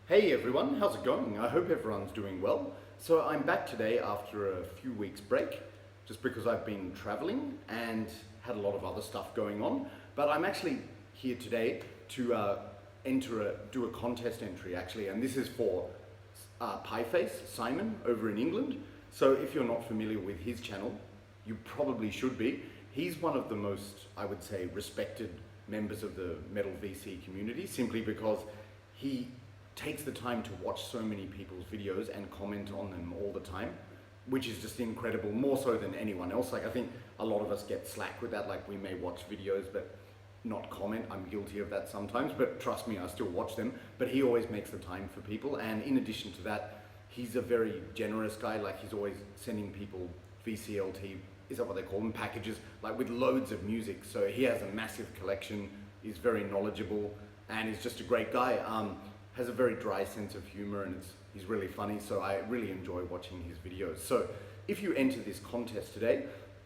Hey everyone, how's it going? I hope everyone's doing well. So I'm back today after a few weeks break, just because I've been traveling and had a lot of other stuff going on. But I'm actually here today to do a contest entry actually, and this is for Pieface, Simon, over in England. So if you're not familiar with his channel, you probably should be. He's one of the most, I would say, respected members of the metal VC community, simply because he takes the time to watch so many people's videos and comment on them all the time, which is just incredible, more so than anyone else. Like, I think a lot of us get slack with that, like we may watch videos but not comment. I'm guilty of that sometimes, but trust me, I still watch them. But he always makes the time for people, and in addition to that, he's a very generous guy. Like, he's always sending people VCLT, is that what they call them, packages, like with loads of music. So he has a massive collection, he's very knowledgeable, and he's just a great guy. Has a very dry sense of humor, and he's really funny, so I really enjoy watching his videos. So if you enter this contest today,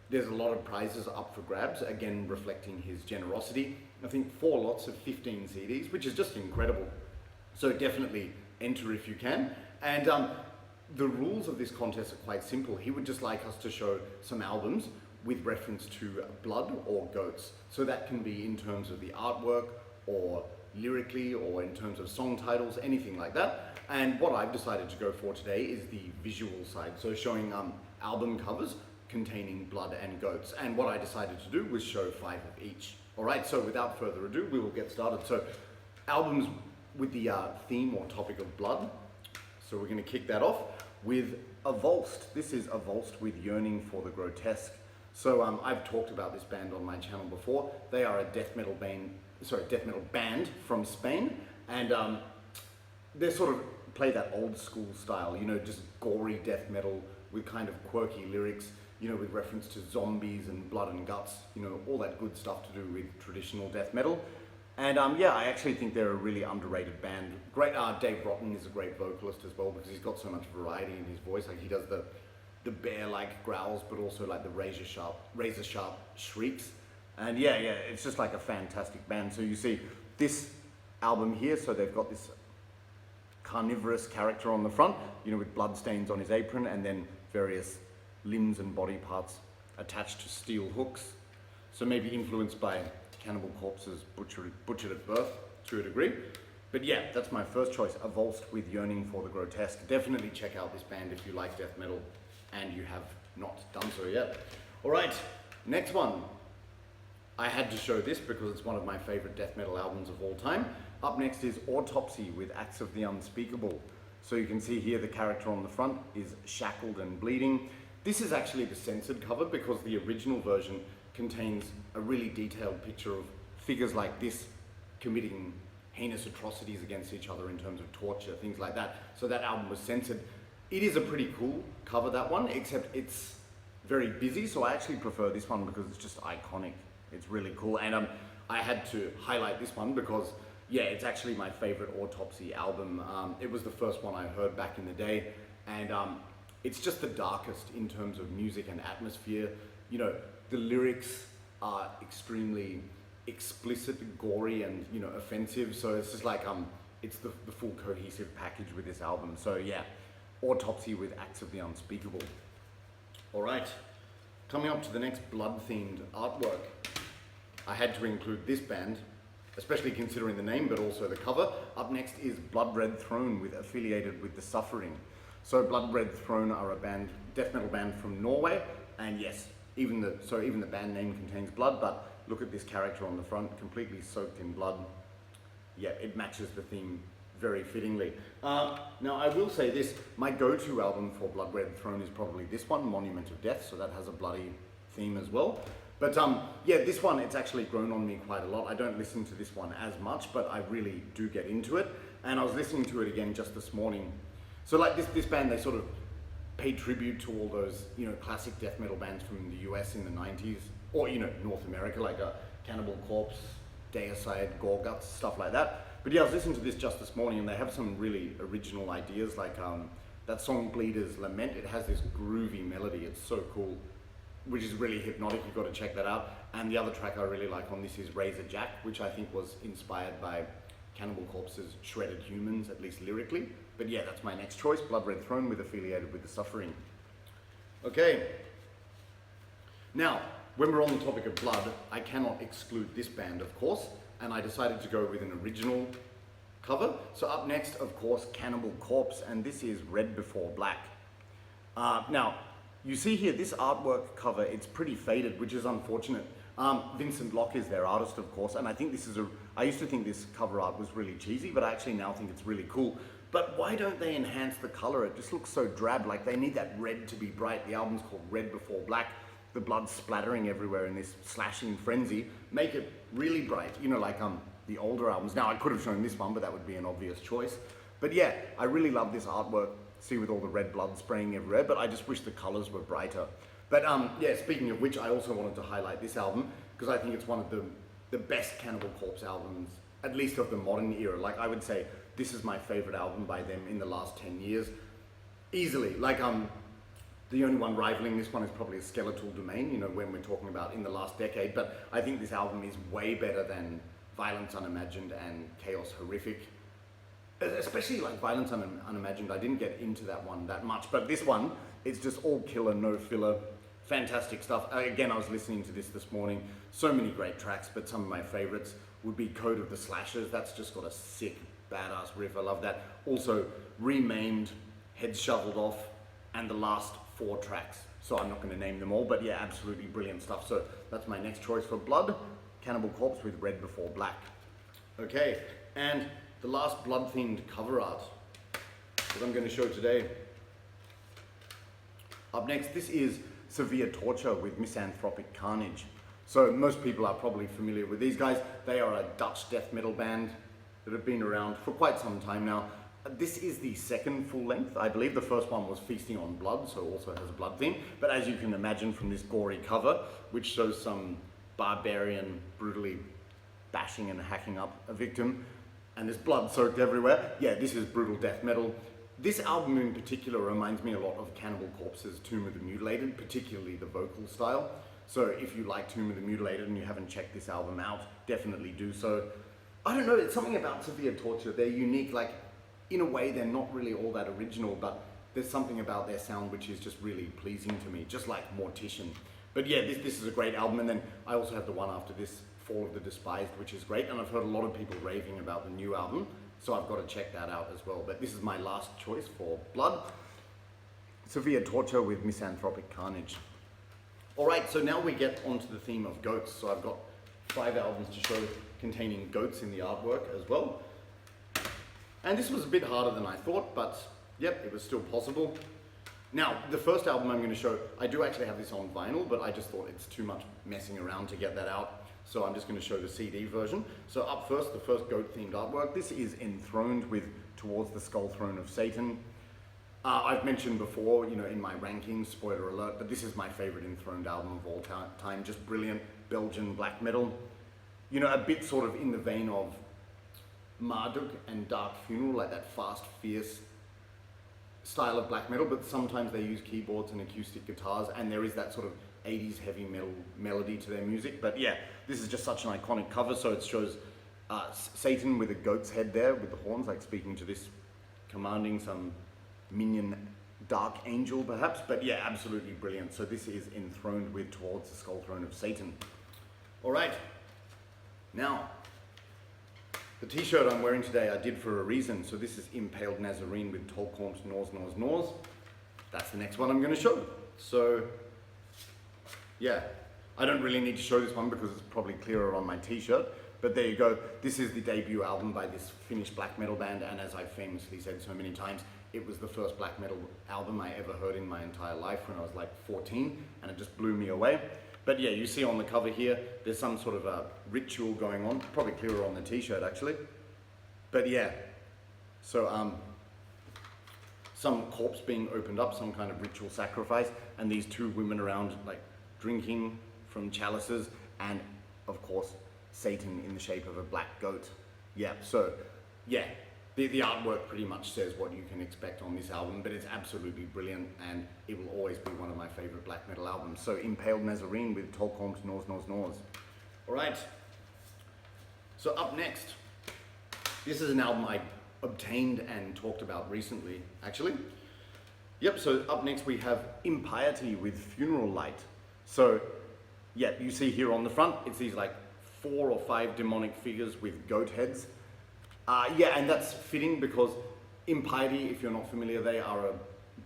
there's a lot of prizes up for grabs, again reflecting his generosity. I think 4 lots of 15 CDs, which is just incredible. So definitely enter if you can. And the rules of this contest are quite simple. He would just like us to show some albums with reference to blood or goats. So that can be in terms of the artwork, or lyrically, or in terms of song titles, anything like that. And what I've decided to go for today is the visual side, so showing album covers containing blood and goats. And what I decided to do was show 5 of each. All right, so without further ado, we will get started. So albums with the theme or topic of blood. So we're going to kick that off with Avulsed. This is Avulsed with Yearning for the Grotesque. So I've talked about this band on my channel before. They are a death metal band from Spain, and they sort of play that old school style, you know, just gory death metal with kind of quirky lyrics, you know, with reference to zombies and blood and guts, you know, all that good stuff to do with traditional death metal. And yeah, I actually think they're a really underrated band. Great, Dave Rotten is a great vocalist as well, because he's got so much variety in his voice. Like, he does the bear-like growls, but also like the razor sharp shrieks. And yeah, it's just like a fantastic band. So you see this album here, so they've got this carnivorous character on the front, you know, with blood stains on his apron, and then various limbs and body parts attached to steel hooks. So maybe influenced by Cannibal Corpse's Butchered at Birth to a degree. But yeah, that's my first choice, Avulsed with Yearning for the Grotesque. Definitely check out this band if you like death metal and you have not done so yet. All right, next one. I had to show this because it's one of my favorite death metal albums of all time. Up next is Autopsy with Acts of the Unspeakable. So you can see here the character on the front is shackled and bleeding. This is actually the censored cover, because the original version contains a really detailed picture of figures like this committing heinous atrocities against each other in terms of torture, things like that. So that album was censored. It is a pretty cool cover, that one, except it's very busy, so I actually prefer this one because it's just iconic. It's really cool, and I had to highlight this one because, yeah, it's actually my favorite Autopsy album. It was the first one I heard back in the day, and it's just the darkest in terms of music and atmosphere. You know, the lyrics are extremely explicit, gory, and, you know, offensive. So it's just like it's the full cohesive package with this album. So yeah, Autopsy with Acts of the Unspeakable. All right, coming up to the next blood-themed artwork. I had to include this band, especially considering the name, but also the cover. Up next is Blood Red Throne, affiliated with The Suffering. So Blood Red Throne are a death metal band from Norway, and yes, even the band name contains blood, but look at this character on the front, completely soaked in blood. Yeah, it matches the theme very fittingly. Now I will say this, my go-to album for Blood Red Throne is probably this one, Monument of Death, so that has a bloody theme as well. But yeah, this one, it's actually grown on me quite a lot. I don't listen to this one as much, but I really do get into it. And I was listening to it again just this morning. So like this band, they sort of pay tribute to all those, you know, classic death metal bands from the US in the 90s, or, you know, North America, like Cannibal Corpse, Deicide, Gorguts, stuff like that. But yeah, I was listening to this just this morning, and they have some really original ideas, like that song Bleeder's Lament. It has this groovy melody, it's so cool, which is really hypnotic. You've got to check that out. And the other track I really like on this is Razor Jack, which I think was inspired by Cannibal Corpse's Shredded Humans, at least lyrically. But yeah, that's my next choice, Blood Red Throne with Affiliated with the Suffering. Okay. Now, when we're on the topic of blood, I cannot exclude this band, of course, and I decided to go with an original cover. So up next, of course, Cannibal Corpse, and this is Red Before Black. Now, you see here, this artwork cover, it's pretty faded, which is unfortunate. Vincent Locke is their artist, of course, and I think this is I used to think this cover art was really cheesy, but I actually now think it's really cool. But why don't they enhance the color? It just looks so drab, like they need that red to be bright. The album's called Red Before Black. The blood splattering everywhere in this slashing frenzy. Make it really bright, you know, like the older albums. Now, I could have shown this one, but that would be an obvious choice. But yeah, I really love this artwork. See, with all the red blood spraying everywhere, but I just wish the colors were brighter. But yeah, speaking of which, I also wanted to highlight this album because I think it's one of the best Cannibal Corpse albums, at least of the modern era. Like, I would say this is my favorite album by them in the last 10 years. Easily. Like, the only one rivaling this one is probably a Skeletal Domain, you know, when we're talking about in the last decade. But I think this album is way better than Violence Unimagined and Chaos Horrific. Especially like Violence Unimagined, I didn't get into that one that much. But this one, it's just all killer, no filler. Fantastic stuff. Again, I was listening to this morning. So many great tracks, but some of my favorites would be Code of the Slashers. That's just got a sick, badass riff. I love that. Also, Remaimed, Heads Shoveled Off, and the last 4 tracks. So I'm not going to name them all, but yeah, absolutely brilliant stuff. So that's my next choice for Blood, Cannibal Corpse with Red Before Black. Okay, and the last blood-themed cover art that I'm going to show today. Up next, this is Severe Torture with Misanthropic Carnage. So most people are probably familiar with these guys. They are a Dutch death metal band that have been around for quite some time now. This is the second full length. I believe the first one was Feasting on Blood, so also has a blood theme. But as you can imagine from this gory cover, which shows some barbarian brutally bashing and hacking up a victim, and there's blood soaked everywhere. Yeah, this is brutal death metal. This album in particular reminds me a lot of Cannibal Corpse's Tomb of the Mutilated, particularly the vocal style. So if you like Tomb of the Mutilated and you haven't checked this album out, definitely do so. I don't know, it's something about Severe Torture. They're unique, like in a way they're not really all that original, but there's something about their sound which is just really pleasing to me, just like Mortician. But yeah, this is a great album, and then I also have the one after this, Fall of the Despised, which is great, and I've heard a lot of people raving about the new album, so I've got to check that out as well. But this is my last choice for Blood, Severe Torture with Misanthropic Carnage. Alright, so now we get onto the theme of goats. So I've got 5 albums to show containing goats in the artwork as well. And this was a bit harder than I thought, but yep, it was still possible. Now, the first album I'm going to show, I do actually have this on vinyl, but I just thought it's too much messing around to get that out. So I'm just going to show the CD version. So up first, the first goat-themed artwork. This is Enthroned with Towards the Skull Throne of Satan. I've mentioned before, you know, in my rankings, spoiler alert, but this is my favorite Enthroned album of all time. Just brilliant Belgian black metal. You know, a bit sort of in the vein of Marduk and Dark Funeral, like that fast, fierce style of black metal, but sometimes they use keyboards and acoustic guitars, and there is that sort of 80s heavy metal melody to their music. But yeah, this is just such an iconic cover. So it shows Satan with a goat's head there, with the horns, like speaking to this, commanding some minion dark angel perhaps. But yeah, absolutely brilliant. So this is Enthroned with Towards the Skull Throne of Satan. All right, now the t-shirt I'm wearing today I did for a reason. So this is Impaled Nazarene with Tolkorm's Nors. That's the next one I'm going to show. So yeah, I don't really need to show this one because it's probably clearer on my t-shirt, but there you go. This is the debut album by this Finnish black metal band, and as I've famously said so many times, it was the first black metal album I ever heard in my entire life when I was like 14, and it just blew me away. But yeah, you see on the cover here, there's some sort of a ritual going on, probably clearer on the t-shirt actually. But yeah, so some corpse being opened up, some kind of ritual sacrifice, and these 2 women around like drinking from chalices, and of course Satan in the shape of a black goat. Yeah, so yeah, the artwork pretty much says what you can expect on this album, but it's absolutely brilliant, and it will always be one of my favorite black metal albums. So Impaled Nazarene with Tolkorm's Nors. All right, so up next, This is an album I obtained and talked about recently, actually. Yep, so up next we have Impiety with Funeral Light. So, yeah, you see here on the front, it's these like 4 or 5 demonic figures with goat heads. Yeah, and that's fitting because Impiety, if you're not familiar, they are a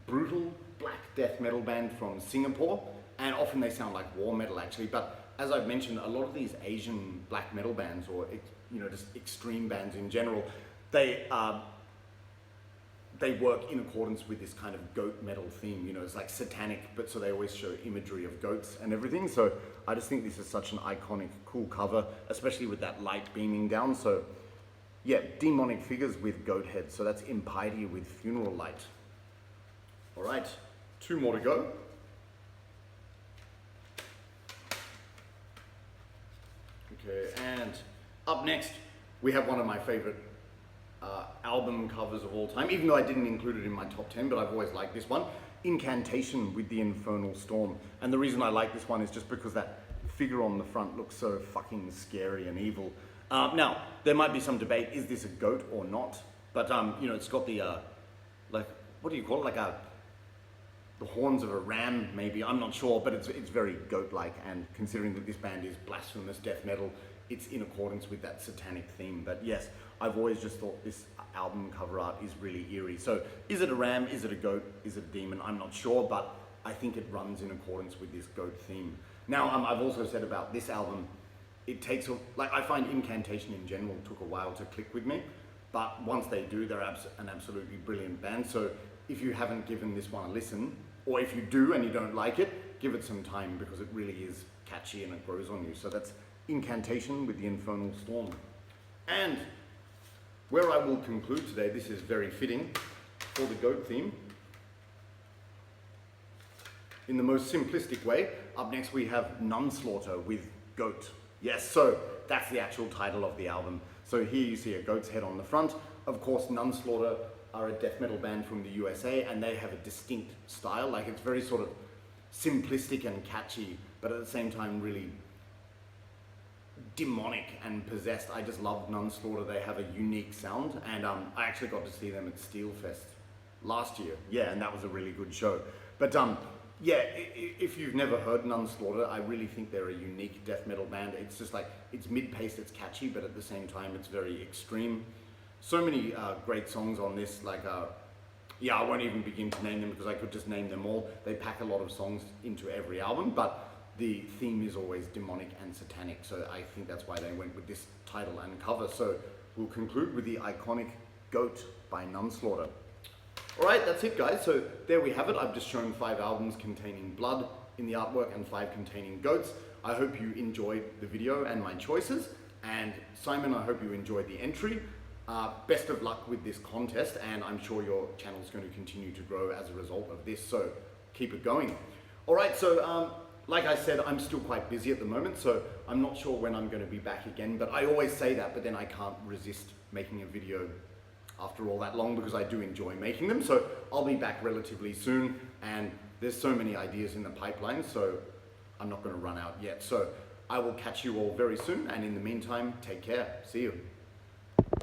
brutal black death metal band from Singapore, and often they sound like war metal actually, but as I've mentioned, a lot of these Asian black metal bands, or just extreme bands in general, they work in accordance with this kind of goat metal theme. It's like satanic, but so they always show imagery of goats and everything. So I just think this is such an iconic, cool cover, especially with that light beaming down. So yeah, demonic figures with goat heads. So that's Impiety with Funeral Light. All right, 2 more to go. Okay, and up next, we have one of my favorite album covers of all time, even though I didn't include it in my top 10, but I've always liked this one. Incantation with the Infernal Storm. And the reason I like this one is just because that figure on the front looks so fucking scary and evil. Now, there might be some debate, is this a goat or not? But, it's got the, like, what do you call it? Like the horns of a ram, maybe, I'm not sure, but it's very goat-like, and considering that this band is blasphemous death metal, it's in accordance with that satanic theme. But yes, I've always just thought this album cover art is really eerie. So is it a ram, is it a goat, is it a demon? I'm not sure, but I think it runs in accordance with this goat theme. Now, I've also said about this album, it takes, I find Incantation in general took a while to click with me, but once they do, they're an absolutely brilliant band. So if you haven't given this one a listen, or if you do and you don't like it, give it some time because it really is catchy and it grows on you. So that's Incantation with the Infernal Storm. And where I will conclude today, this is very fitting for the goat theme. In the most simplistic way, up next we have Nunslaughter with Goat. Yes, so that's the actual title of the album. So here you see a goat's head on the front. Of course, Nunslaughter are a death metal band from the USA, and they have a distinct style. Like, it's very sort of simplistic and catchy, but at the same time really demonic and possessed. I just love Nunslaughter. They have a unique sound, and I actually got to see them at Steelfest last year. Yeah, and that was a really good show. But yeah, if you've never heard Nunslaughter, I really think they're a unique death metal band. It's just like, it's mid-paced, it's catchy, but at the same time, it's very extreme. So many great songs on this, yeah, I won't even begin to name them because I could just name them all. They pack a lot of songs into every album, but the theme is always demonic and satanic, so I think that's why they went with this title and cover. So we'll conclude with the iconic Goat by Nunslaughter. Alright, that's it guys, so there we have it. I've just shown 5 albums containing blood in the artwork and 5 containing goats. I hope you enjoyed the video and my choices, and Simon, I hope you enjoyed the entry. Best of luck with this contest, and I'm sure your channel is going to continue to grow as a result of this, so keep it going. Alright, so like I said, I'm still quite busy at the moment, so I'm not sure when I'm going to be back again, but I always say that, but then I can't resist making a video after all that long because I do enjoy making them. So I'll be back relatively soon, and there's so many ideas in the pipeline, so I'm not going to run out yet. So I will catch you all very soon, and in the meantime, take care. See you.